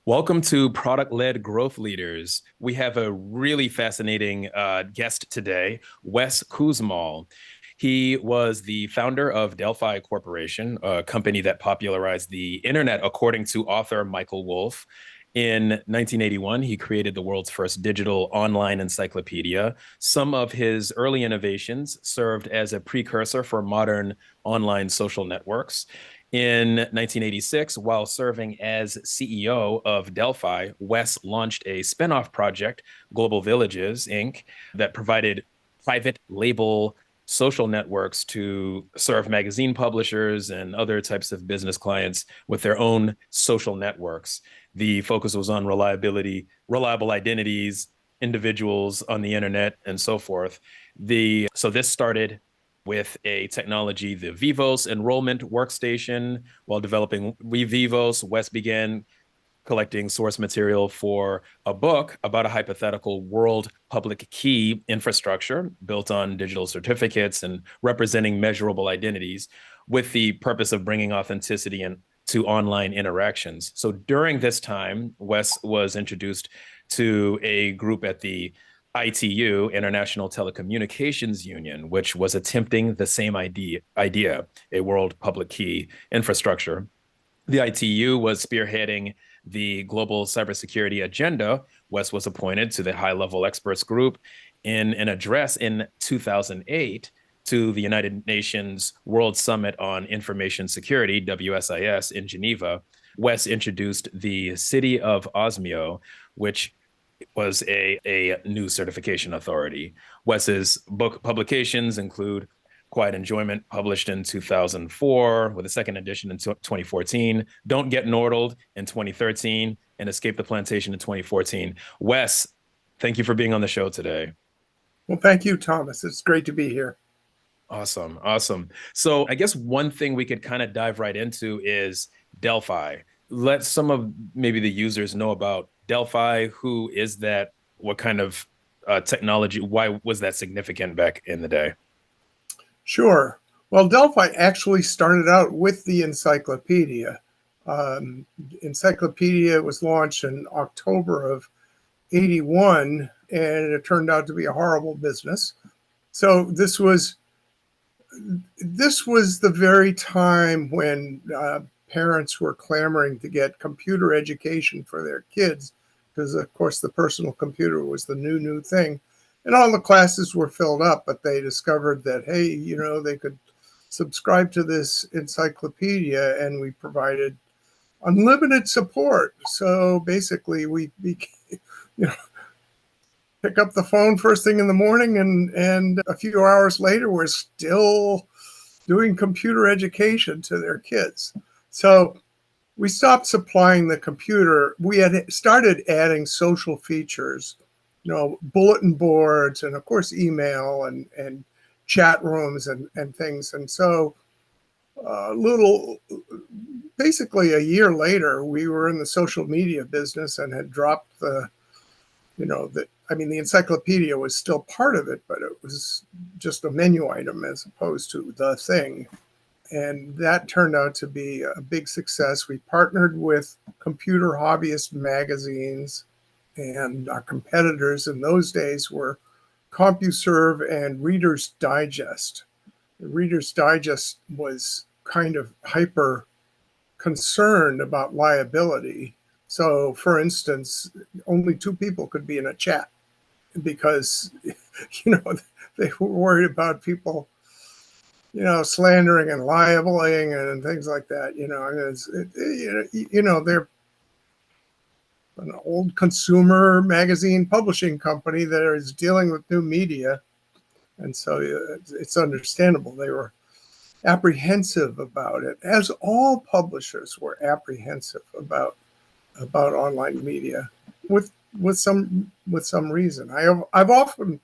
Welcome to Product-Led Growth Leaders. We have a really fascinating guest today, Wes Kussmaul. He was the founder of Delphi Corporation, a company that popularized the internet, according to author Michael Wolff. In 1981, he created the world's first digital online encyclopedia. Some of his early innovations served as a precursor for modern online social networks. In 1986, while serving as CEO of Delphi, Wes launched a spinoff project, Global Villages, Inc., that provided private label social networks to serve magazine publishers and other types of business clients with their own social networks. The focus was on reliable identities, individuals on the internet, and so forth. So this started with a technology, the Vivos enrollment workstation. While developing Vivos, Wes began collecting source material for a book about a hypothetical world public key infrastructure built on digital certificates and representing measurable identities with the purpose of bringing authenticity to online interactions. So during this time, Wes was introduced to a group at the ITU, International Telecommunications Union, which was attempting the same idea, a world public key infrastructure. The ITU was spearheading the global cybersecurity agenda. Wes was appointed to the high-level experts group. In an address in 2008 to the United Nations World Summit on Information Security, WSIS, in Geneva, Wes introduced the City of Osmio, which was a new certification authority. Wes's book publications include Quiet Enjoyment, published in 2004, with a second edition in 2014, Don't Get Nordled in 2013, and Escape the Plantation in 2014. Wes, thank you for being on the show today. Well, thank you, Thomas. It's great to be here. Awesome. Awesome. So I guess one thing we could kind of dive right into is Delphi. Let some of maybe the users know about Delphi. Who is that? What kind of technology? Why was that significant back in the day? Sure. Well, Delphi actually started out with the encyclopedia. Encyclopedia was launched in October of 81, and it turned out to be a horrible business. So this was the very time when parents were clamoring to get computer education for their kids, because of course the personal computer was the new thing, and all the classes were filled up. But they discovered that, hey, they could subscribe to this encyclopedia, and we provided unlimited support. So basically, we became, you know, pick up the phone first thing in the morning, and a few hours later, we're still doing computer education to their kids. So we stopped supplying the computer. We had started adding social features, bulletin boards, and of course email and chat rooms and things. And so basically a year later, we were in the social media business and had dropped the encyclopedia was still part of it, but it was just a menu item as opposed to the thing. And that turned out to be a big success. We partnered with computer hobbyist magazines, and our competitors in those days were CompuServe and Reader's Digest. Reader's Digest was kind of hyper concerned about liability. So, for instance, only two people could be in a chat because, they were worried about people, slandering and libeling and things like that. They're an old consumer magazine publishing company that is dealing with new media. And so it's understandable. They were apprehensive about it, as all publishers were apprehensive about online media with some reason. I've often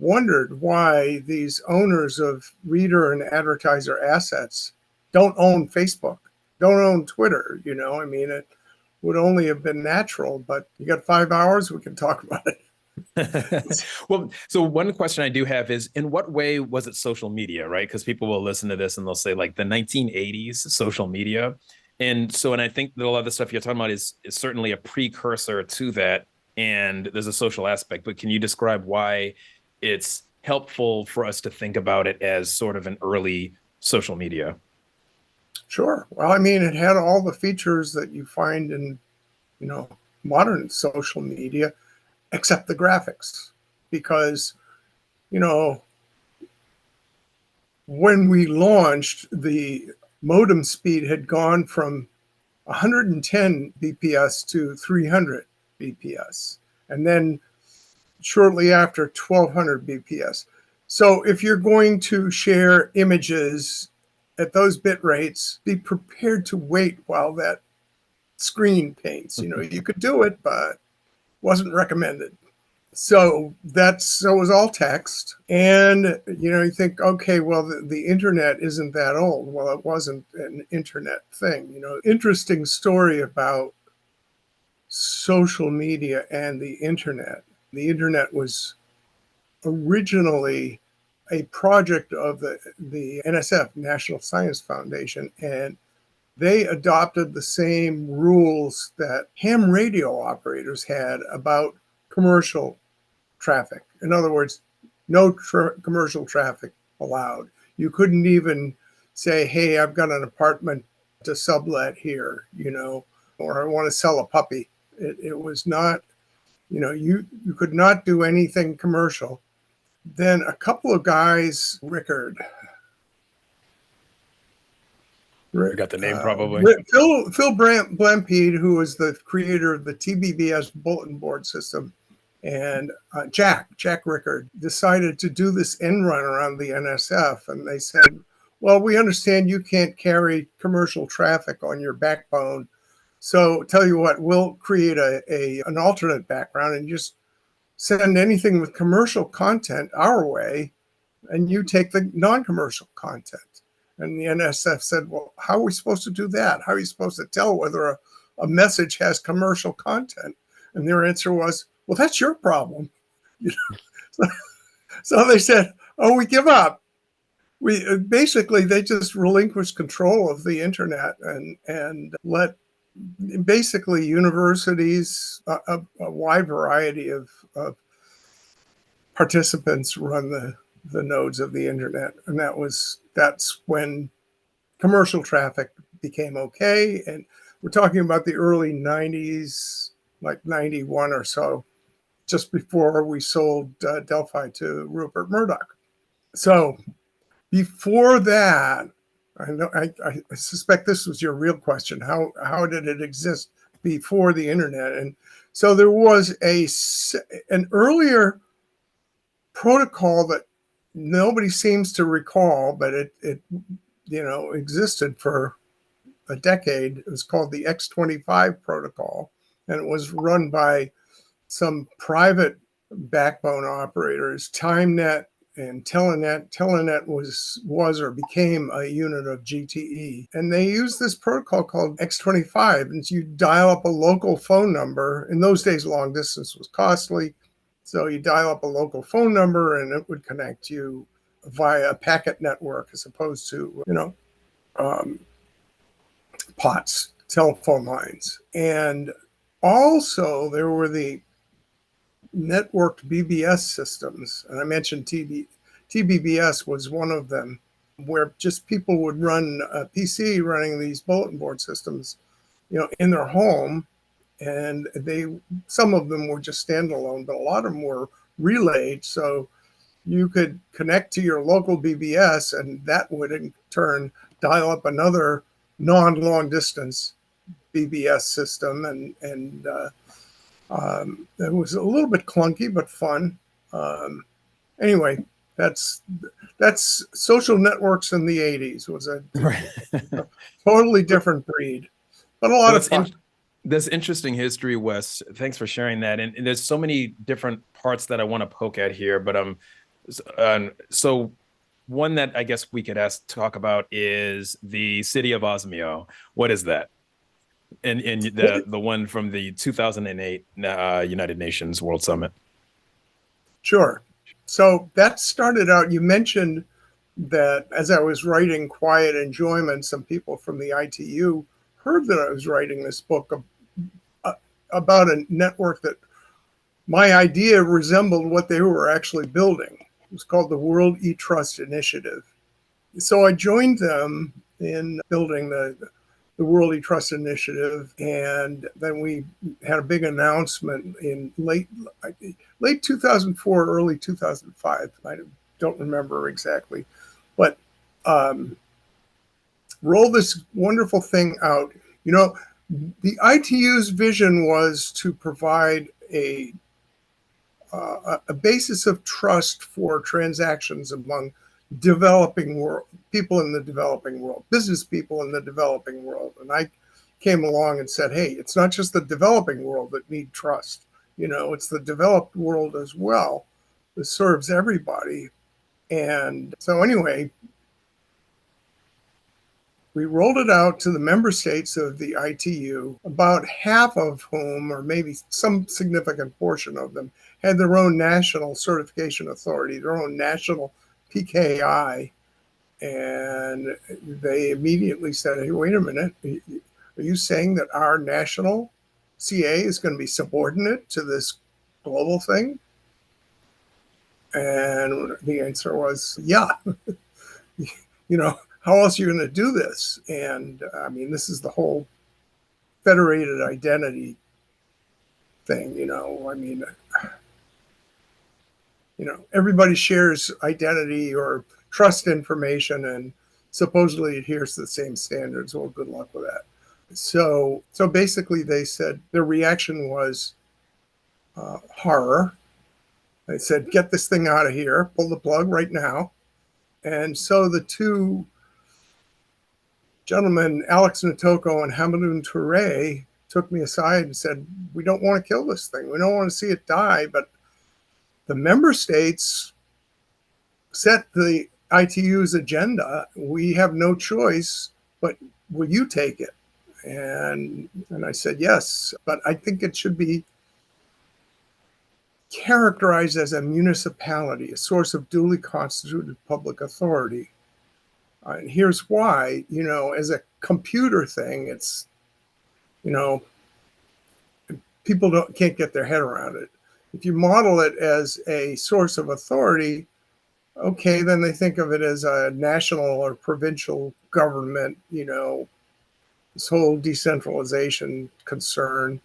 wondered why these owners of reader and advertiser assets don't own Facebook, don't own Twitter. It would only have been natural, but you got 5 hours, we can talk about it. Well, so one question I do have is, in what way was it social media, right? Because people will listen to this and they'll say, like, the 1980s social media. And I think that a lot of the stuff you're talking about is certainly a precursor to that. And there's a social aspect, but can you describe why it's helpful for us to think about it as sort of an early social media? Sure. Well, I mean, it had all the features that you find in, you know, modern social media, except the graphics. Because, you know, when we launched, the modem speed had gone from 110 BPS to 300 BPS. And then shortly after, 1200 BPS. So if you're going to share images at those bit rates, be prepared to wait while that screen paints. You know, you could do it, but wasn't recommended. So it was all text. And, you know, you think, okay, well, the internet isn't that old. Well, it wasn't an internet thing. You know, interesting story about social media and the internet. The internet was originally a project of the NSF, National Science Foundation, and they adopted the same rules that ham radio operators had about commercial traffic. In other words, no commercial traffic allowed. You couldn't even say, hey, I've got an apartment to sublet here, you know, or I want to sell a puppy. It was not, you know, you could not do anything commercial. Then a couple of guys, Forgot the name probably. Phil Blampede, who was the creator of the TBBS bulletin board system, and Jack Rickard decided to do this end run around the NSF. And they said, well, we understand you can't carry commercial traffic on your backbone. So tell you what, we'll create an alternate background and just send anything with commercial content our way, and you take the non-commercial content. And the NSF said, well, how are we supposed to do that? How are you supposed to tell whether a message has commercial content? And their answer was, well, that's your problem. You know? So they said, oh, we give up. We basically, they just relinquished control of the internet and let basically universities, a wide variety of participants run the nodes of the internet. And that's when commercial traffic became okay. And we're talking about the early 90s, like 91 or so, just before we sold Delphi to Rupert Murdoch. So before that, I know I suspect this was your real question. How did it exist before the internet? And so there was an earlier protocol that nobody seems to recall, but it you know existed for a decade. It was called the X25 protocol, and it was run by some private backbone operators, TimeNet and Telenet. Telenet was or became a unit of GTE, and they used this protocol called X25. And you dial up a local phone number. In those days, long distance was costly, so you dial up a local phone number, and it would connect you via a packet network as opposed to, you know, um, POTS, telephone lines. And also, there were the networked BBS systems. And I mentioned TBBS was one of them, where just people would run a PC running these bulletin board systems, you know, in their home. And some of them were just standalone, but a lot of them were relayed. So you could connect to your local BBS, and that would in turn dial up another non-long distance BBS system, and it was a little bit clunky but fun. Um, anyway, that's social networks in the '80s was Right. a totally different breed, but a Well, lot of fun. that's interesting history, Wes. Thanks for sharing that. And there's so many different parts that I want to poke at here, but so one that I guess we could talk about is the city of Osmio. What is that? And the one from the 2008 United Nations World Summit. Sure. So that started out. You mentioned that as I was writing Quiet Enjoyment, some people from the ITU heard that I was writing this book uh, about a network that my idea resembled what they were actually building. It was called the World eTrust Initiative. So I joined them in building the World eTrust Initiative, and then we had a big announcement in late 2004, early 2005. I don't remember exactly, but um, roll this wonderful thing out. You know, the ITU's vision was to provide a basis of trust for transactions among developing world people in the developing world, business people in the developing world. And I came along and said, hey, it's not just the developing world that need trust. It's the developed world as well that serves everybody. And so anyway, we rolled it out to the member states of the ITU, about half of whom, or maybe some significant portion of them, had their own national certification authority, their own national PKI. And they immediately said, hey, wait a minute, are you saying that our national CA is going to be subordinate to this global thing? And the answer was, yeah. How else are you going to do this? And I mean, this is the whole federated identity thing. I mean, everybody shares identity or trust information and supposedly adheres to the same standards. Well, good luck with that. So basically, they said their reaction was horror. They said, get this thing out of here, pull the plug right now. And so the two gentlemen, Alex Natoko and Hamadoun Touré, took me aside and said, we don't want to kill this thing. We don't want to see it die, but the member states set the ITU's agenda. We have no choice, but will you take it? And I said, yes, but I think it should be characterized as a municipality, a source of duly constituted public authority. And here's why, as a computer thing, it's, people can't get their head around it. If you model it as a source of authority, okay, then they think of it as a national or provincial government, this whole decentralization concern.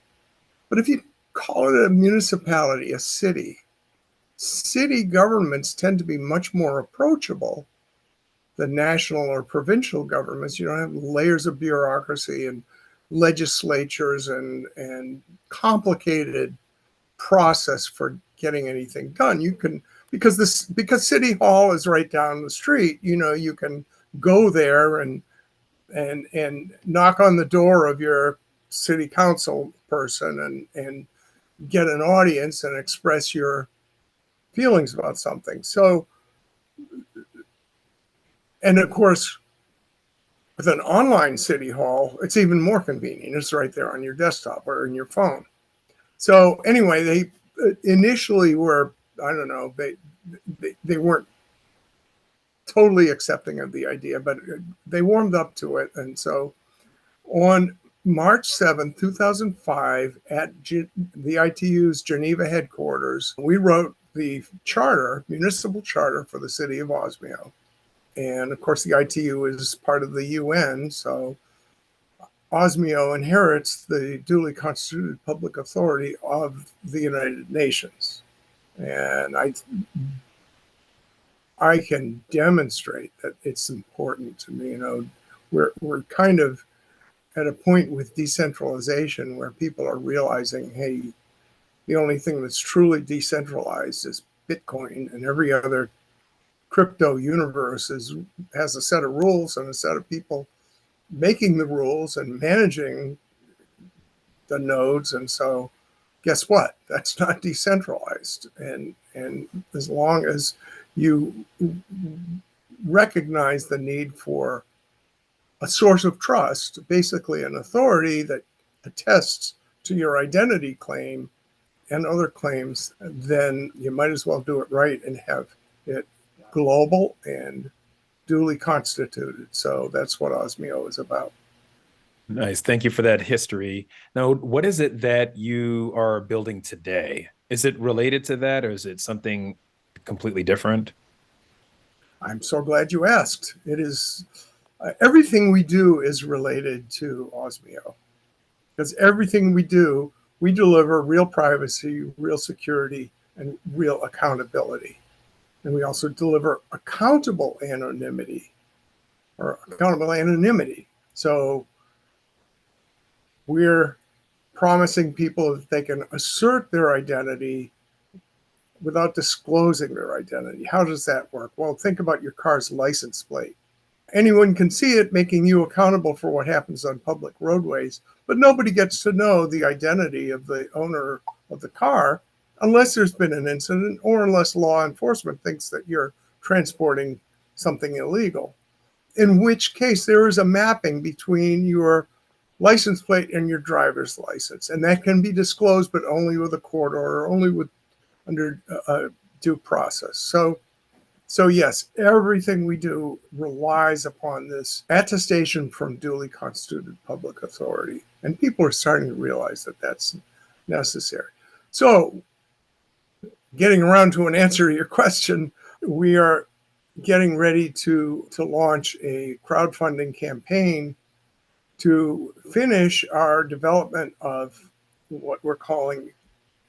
But if you call it a municipality, a city governments tend to be much more approachable than national or provincial governments. You don't have layers of bureaucracy and legislatures and complicated process for getting anything done. You can, because City Hall is right down the street, you can go there and knock on the door of your city council person and get an audience and express your feelings about something. So, and of course, with an online City Hall, it's even more convenient. It's right there on your desktop or in your phone. So anyway, they initially were, I don't know, they weren't totally accepting of the idea, but they warmed up to it. And so on March 7th, 2005, at the ITU's Geneva headquarters, we wrote the municipal charter for the city of Osmio. And of course, the ITU is part of the UN, so Osmio inherits the duly constituted public authority of the United Nations. And I can demonstrate that it's important to me. We're kind of at a point with decentralization where people are realizing, hey, the only thing that's truly decentralized is Bitcoin, and every other crypto universe has a set of rules and a set of people making the rules and managing the nodes. And so guess what? That's not decentralized. And as long as you recognize the need for a source of trust, basically an authority that attests to your identity claim and other claims, then you might as well do it right and have it global and duly constituted. So that's what Osmio is about. Nice. Thank you for that history. Now, what is it that you are building today? Is it related to that or is it something completely different? I'm so glad you asked. It is everything we do is related to Osmio because everything we do, we deliver real privacy, real security, and real accountability. And we also deliver accountable anonymity or accountable anonymity. So we're promising people that they can assert their identity without disclosing their identity. How does that work? Well, think about your car's license plate. Anyone can see it, making you accountable for what happens on public roadways, but nobody gets to know the identity of the owner of the car unless there's been an incident or unless law enforcement thinks that you're transporting something illegal. In which case, there is a mapping between your license plate and your driver's license, and that can be disclosed, but only with a court order, only with under due process. So yes, everything we do relies upon this attestation from duly constituted public authority, and people are starting to realize that that's necessary. So, getting around to an answer to your question, we are getting ready to launch a crowdfunding campaign to finish our development of what we're calling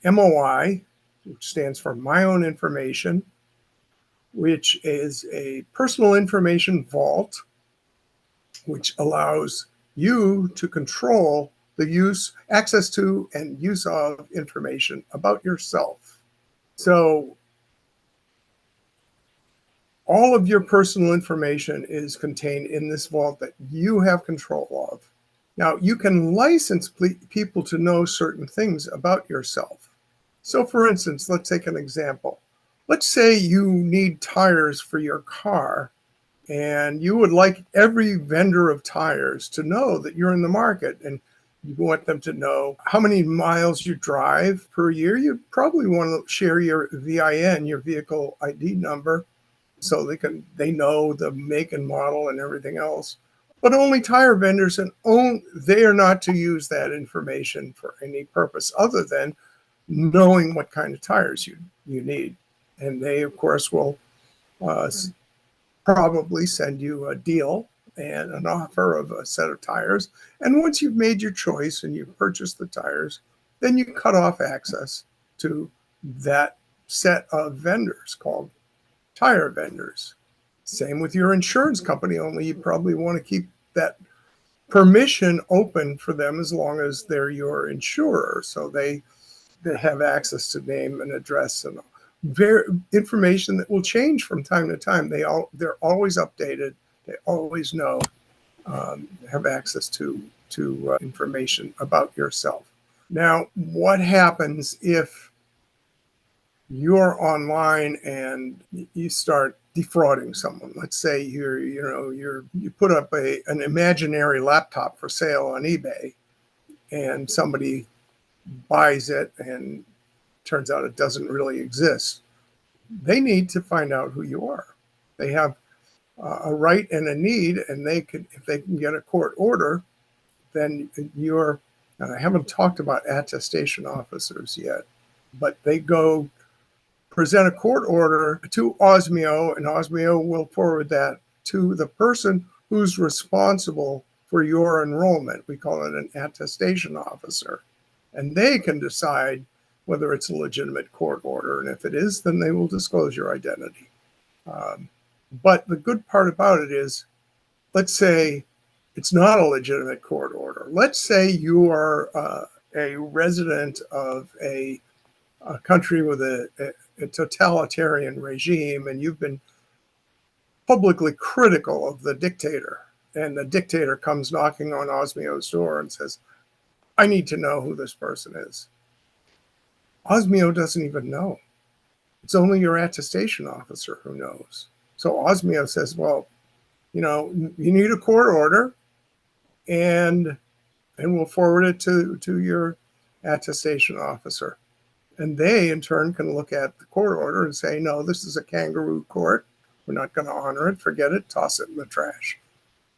MOI, which stands for My Own Information, which is a personal information vault, which allows you to control the use, access to, and use of information about yourself. So all of your personal information is contained in this vault that you have control of. Now, you can license people to know certain things about yourself. So, for instance, let's take an example. Let's say you need tires for your car, and you would like every vendor of tires to know that you're in the market, and you want them to know how many miles you drive per year. You probably want to share your VIN, your vehicle ID number, so they know the make and model and everything else. But only tire vendors, and they are not to use that information for any purpose other than knowing what kind of tires you need. And they, of course, will uh, probably send you a deal and an offer of a set of tires. And once you've made your choice and you've purchased the tires, then you cut off access to that set of vendors called tire vendors. Same with your insurance company, only you probably want to keep that permission open for them as long as they're your insurer. So they have access to name and address and information that will change from time to time. They're always updated. They always know, have access to information about yourself. Now, what happens if you're online and you start defrauding someone? Let's say you put up an imaginary laptop for sale on eBay, and somebody buys it and turns out it doesn't really exist. They need to find out who you are. They have a right and a need, and if they can get a court order, then you're. And I haven't talked about attestation officers yet, but they go present a court order to Osmio, and Osmio will forward that to the person who's responsible for your enrollment. We call it an attestation officer. And they can decide whether it's a legitimate court order. And if it is, then they will disclose your identity. But the good part about it is, let's say it's not a legitimate court order. Let's say you are a resident of a country with a totalitarian regime, and you've been publicly critical of the dictator. And the dictator comes knocking on Osmio's door and says, I need to know who this person is. Osmio doesn't even know. It's only your attestation officer who knows. So Osmio says, well, you need a court order, and we'll forward it to your attestation officer. And they, in turn, can look at the court order and say, no, this is a kangaroo court. We're not going to honor it. Forget it. Toss it in the trash.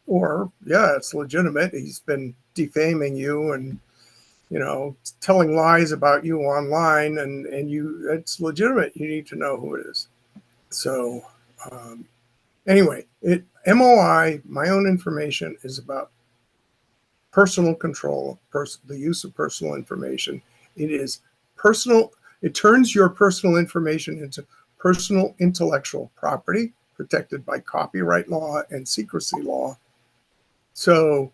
Or, yeah, it's legitimate. He's been defaming you and, telling lies about you online, and it's legitimate. You need to know who it is. So, um, anyway, MOI, my own information, is about personal control, the use of personal information. It is personal. It turns your personal information into personal intellectual property protected by copyright law and secrecy law. So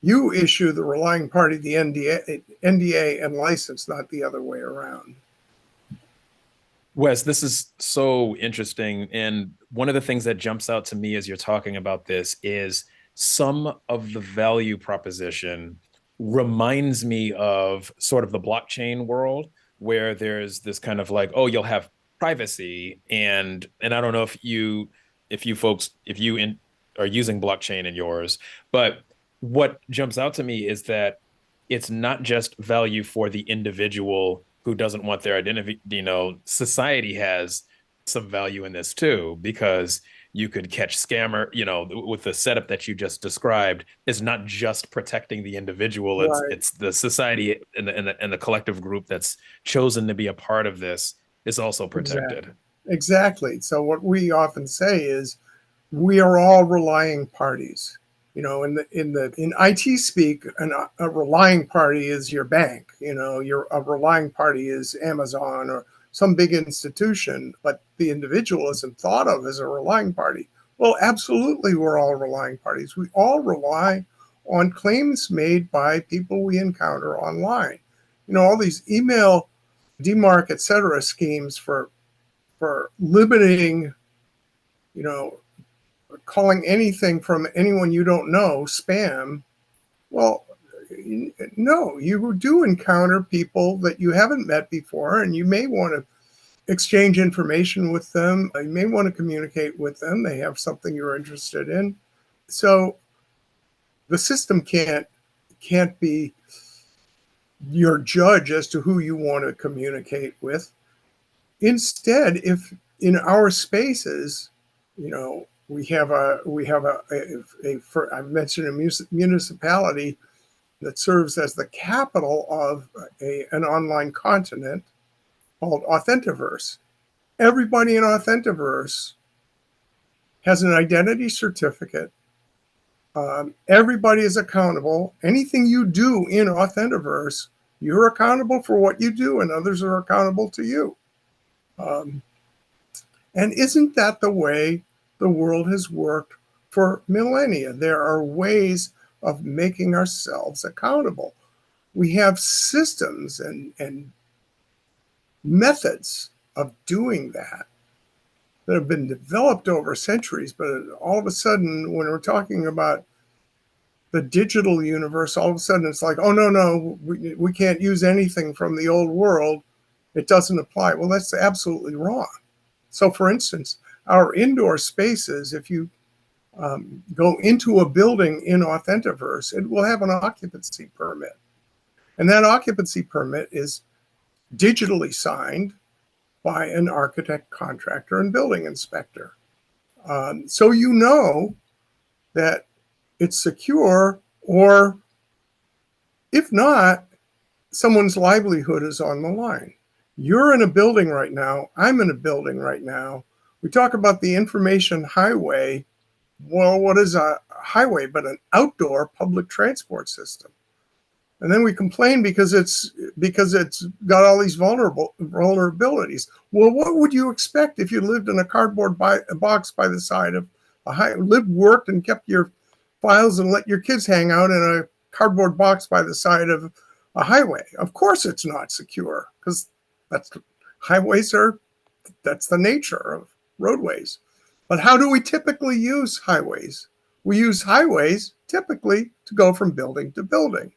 you issue the relying party the NDA and license, not the other way around. Wes, this is so interesting. And one of the things that jumps out to me as you're talking about this is some of the value proposition reminds me of sort of the blockchain world where there's this kind of like, oh, you'll have privacy. And I don't know if you folks, if you in, are using blockchain in yours, but what jumps out to me is that it's not just value for the individual who doesn't want their identity. Society has some value in this too, because you could catch scammer, with the setup that you just described. Is not just protecting the individual, it's Right. it's the society and the collective group that's chosen to be a part of this is also Exactly. protected. Exactly. So what we often say is we are all relying parties. In IT speak, a relying party is your bank. A relying party is Amazon or some big institution, but the individual isn't thought of as a relying party. Well, absolutely, we're all relying parties. We all rely on claims made by people we encounter online. All these email DMARC, et cetera, schemes for limiting, you know, calling anything from anyone you don't know spam. Well, no, you do encounter people that you haven't met before, and you may want to exchange information with them. You may want to communicate with them. They have something you're interested in. So the system can't be your judge as to who you want to communicate with. Instead, if in our spaces, I mentioned a municipality that serves as the capital of an online continent called Authentiverse. Everybody in Authentiverse has an identity certificate. Everybody is accountable. Anything you do in Authentiverse, you're accountable for what you do, and others are accountable to you. Um, And isn't that the way the world has worked for millennia? There are ways of making ourselves accountable. We have systems and methods of doing that have been developed over centuries, but all of a sudden, when we're talking about the digital universe, all of a sudden it's like, oh, no, we can't use anything from the old world. It doesn't apply. Well, that's absolutely wrong. So, for instance, our indoor spaces, if you go into a building in Authentiverse, it will have an occupancy permit. And that occupancy permit is digitally signed by an architect, contractor, and building inspector. So you know that it's secure, or if not, someone's livelihood is on the line. You're in a building right now. I'm in a building right now. We talk about the information highway. Well, what is a highway but an outdoor public transport system? And then we complain because it's got all these vulnerabilities. Well, what would you expect if you lived in a cardboard box by the side of lived, worked, and kept your files and let your kids hang out in a cardboard box by the side of a highway? Of course, it's not secure, because that's highways are that's the nature of roadways. But how do we typically use highways? We use highways typically to go from building to building.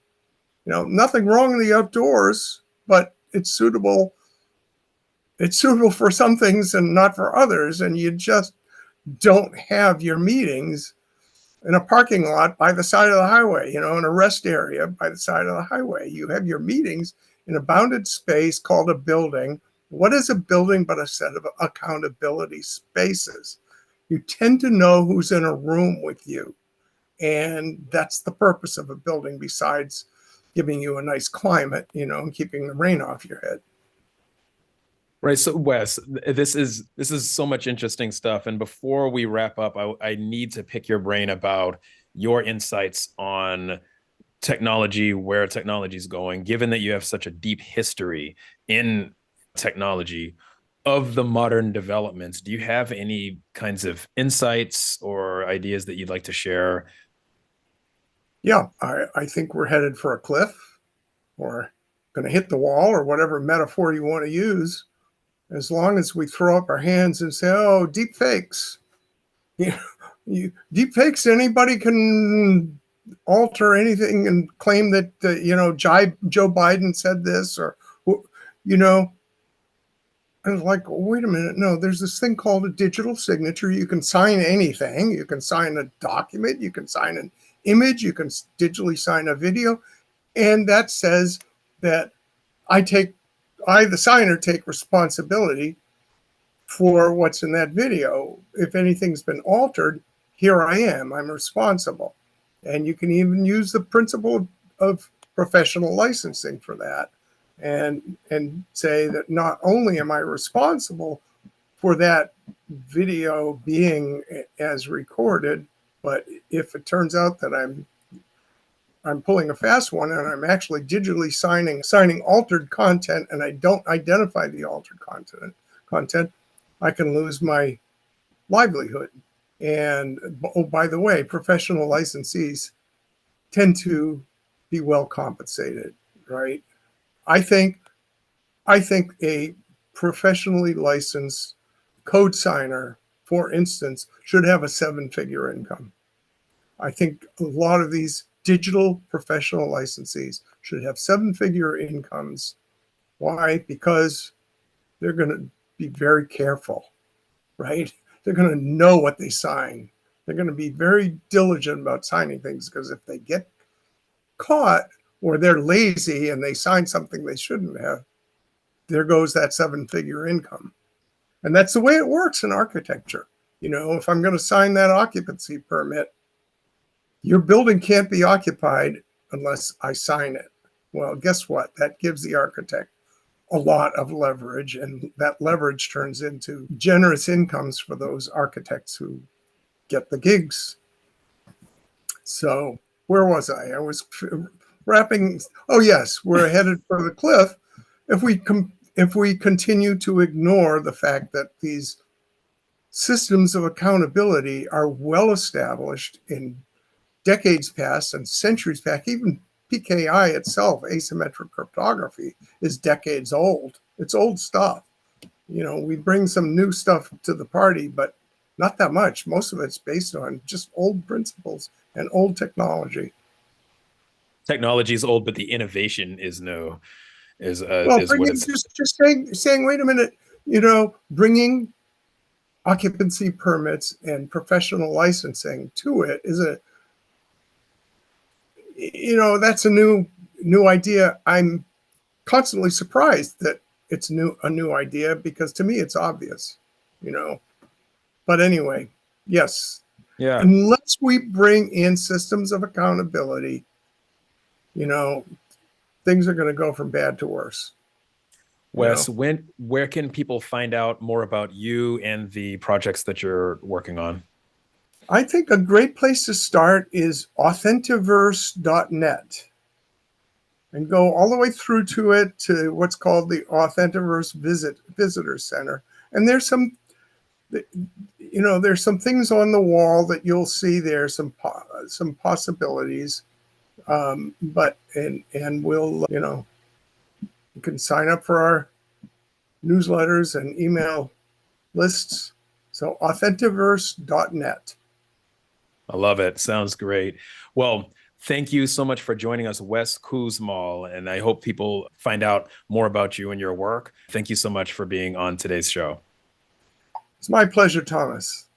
Nothing wrong in the outdoors, but it's suitable. It's suitable for some things and not for others. And you just don't have your meetings in a parking lot by the side of the highway, in a rest area by the side of the highway. You have your meetings in a bounded space called a building. What is a building but a set of accountability spaces? You tend to know who's in a room with you. And that's the purpose of a building, besides giving you a nice climate, and keeping the rain off your head. Right. So Wes, this is so much interesting stuff. And before we wrap up, I need to pick your brain about your insights on technology, where technology is going, given that you have such a deep history in technology of the modern developments. Do you have any kinds of insights or ideas that you'd like to share? Yeah, I think we're headed for a cliff, or going to hit the wall, or whatever metaphor you want to use. As long as we throw up our hands and say, "Oh, deep fakes," you know, deep fakes, anybody can alter anything and claim that Joe Biden said this, or you know I was like, wait a minute, no, there's this thing called a digital signature. You can sign anything. You can sign a document, you can sign an image, you can digitally sign a video, and that says that I take I, the signer, take responsibility for what's in that video. If anything's been altered, here I am. I'm responsible. And you can even use the principle of professional licensing for that, and say that not only am I responsible for that video being as recorded, but if it turns out that I'm pulling a fast one and I'm actually digitally signing altered content, and I don't identify the altered content, I can lose my livelihood. And oh, by the way, professional licensees tend to be well compensated, right? I think I think a professionally licensed code signer, for instance, should have a seven-figure income. I think a lot of these digital professional licensees should have seven-figure incomes. Why? Because they're going to be very careful, right? They're going to know what they sign. They're going to be very diligent about signing things, because if they get caught, or they're lazy and they sign something they shouldn't have, there goes that seven-figure income. And that's the way it works in architecture. If I'm going to sign that occupancy permit, your building can't be occupied unless I sign it. Well, guess what? That gives the architect a lot of leverage, and that leverage turns into generous incomes for those architects who get the gigs. So where was I? I was wrapping. Oh yes, we're headed for the cliff if we continue to ignore the fact that these systems of accountability are well established in decades past and centuries back. Even PKI itself, asymmetric cryptography, is decades old. It's old stuff. We bring some new stuff to the party, but not that much. Most of it's based on just old principles and old technology. Technology is old, but the innovation is new. Well, Is what bringing it's just saying, wait a minute, bringing occupancy permits and professional licensing to it is that's a new idea. I'm constantly surprised that it's a new idea, because to me it's obvious, you know. But anyway, yes, yeah. unless we bring in systems of accountability, you know, things are going to go from bad to worse. You Wes, know, where can people find out more about you and the projects that you're working on? I think a great place to start is authentiverse.net, and go all the way through to what's called the Authentiverse Visitor Center. And there's some things on the wall that you'll see there, some possibilities. But and we'll you can sign up for our newsletters and email lists. So authentiverse.net. I love it. Sounds great. Well, thank you so much for joining us, Wes Kussmaul, and I hope people find out more about you and your work. Thank you so much for being on today's show. It's my pleasure, Thomas.